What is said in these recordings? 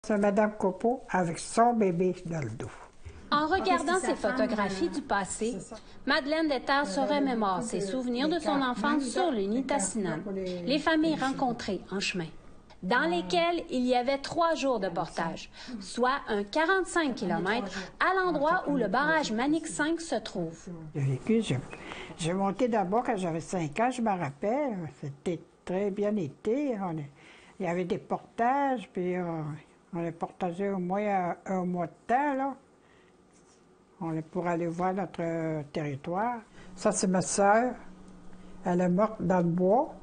C'est Mme Copeau avec son bébé dans le dos. En regardant ces photographies du passé, Madeleine Déterre se remémore ses souvenirs de son enfance sur le Nitassinan, les familles rencontrées en chemin, dans lesquelles il y avait 3 jours de portage, soit un 45 km à l'endroit où le barrage Manic 5 se trouve. J'ai monté d'abord quand j'avais 5 ans, je me rappelle. C'était très bien été. Il y avait des portages, puis on les portageait au moins un mois de temps, là. On est pour aller voir notre territoire. Ça, c'est ma sœur. Elle est morte dans le bois.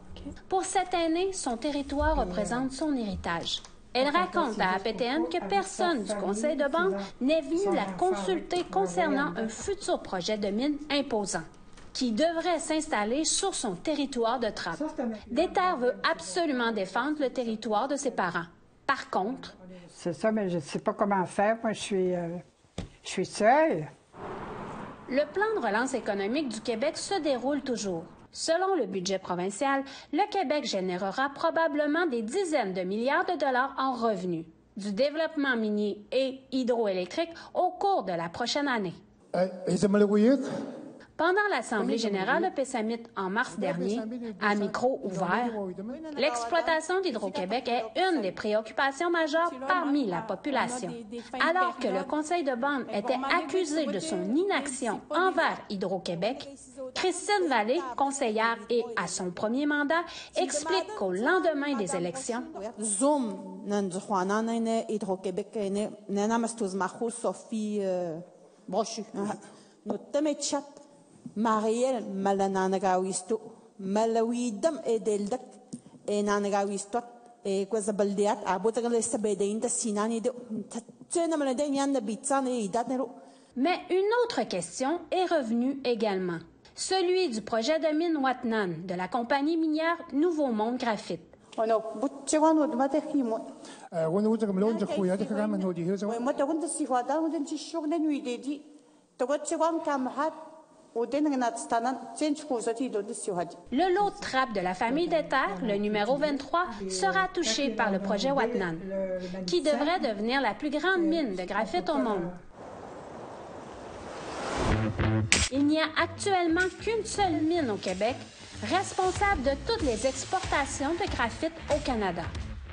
Pour cette aînée, son territoire représente son héritage. Elle raconte à APTN que personne du conseil de bande n'est venu la consulter concernant un futur projet de mine imposant qui devrait s'installer sur son territoire de trappe. Déterre veut absolument défendre le territoire de ses parents. Par contre... C'est ça, mais je ne sais pas comment faire. Moi, je suis seule. Le plan de relance économique du Québec se déroule toujours. Selon le budget provincial, le Québec générera probablement des dizaines de milliards de dollars en revenus du développement minier et hydroélectrique au cours de la prochaine année. Pendant l'Assemblée générale de Pessamit en mars dernier, à micro ouvert, l'exploitation d'Hydro-Québec est une des préoccupations majeures parmi la population. Alors que le conseil de bande était accusé de son inaction envers Hydro-Québec, Christine Vallée, conseillère et à son premier mandat, explique qu'au lendemain des élections, Mariel malananagawisto malawidam edeldak enanagawistot kwazabaldiyat abotagal sabedainta sinani de tsena maladenian bitsan e idatnero. Mais une autre question est revenue également, celui du projet de mine Watnan de la compagnie minière Nouveau Monde Graphite. Le lot de trappe de la famille Déterre, le numéro 23, sera touché par le projet Watnan, qui devrait devenir la plus grande mine de graphite au monde. Il n'y a actuellement qu'une seule mine au Québec, responsable de toutes les exportations de graphite au Canada.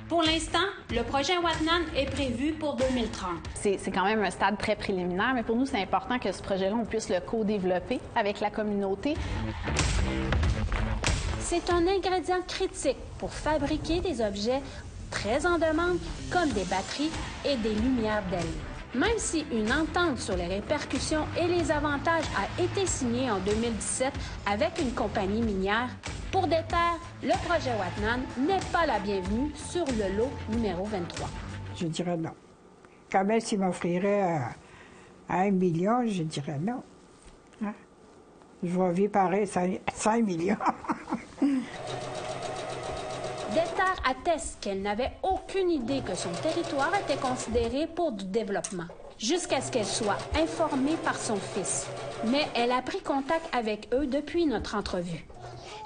Pour l'instant, le projet Watnan est prévu pour 2030. C'est quand même un stade très préliminaire, mais pour nous, c'est important que ce projet-là, on puisse le co-développer avec la communauté. C'est un ingrédient critique pour fabriquer des objets très en demande, comme des batteries et des lumières d'ailes. Même si une entente sur les répercussions et les avantages a été signée en 2017 avec une compagnie minière, pour Déterre, le projet Watnan n'est pas la bienvenue sur le lot numéro 23. Je dirais non. Quand même, s'il m'offrirait 1 million, je dirais non. Hein? Je vais vivre pareil, 5 millions. Déterre atteste qu'elle n'avait aucune idée que son territoire était considéré pour du développement, jusqu'à ce qu'elle soit informée par son fils. Mais elle a pris contact avec eux depuis notre entrevue.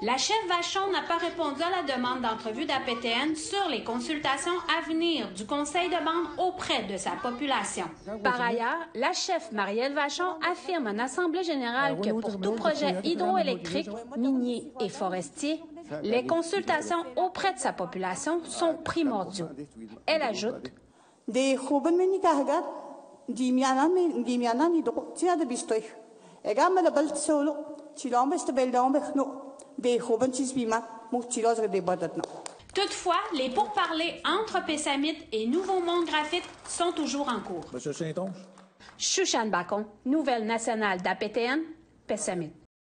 La chef Vachon n'a pas répondu à la demande d'entrevue d'APTN sur les consultations à venir du conseil de bande auprès de sa population. Par ailleurs, la chef Marielle Vachon affirme en Assemblée générale que pour tout projet hydroélectrique, minier et forestier, les consultations auprès de sa population sont primordiaux. Elle ajoute toutefois, les pourparlers entre Pessamit et Nouveau Monde Graphite sont toujours en cours. Chouchane Bacon, Nouvelle nationale d'APTN, Pessamit.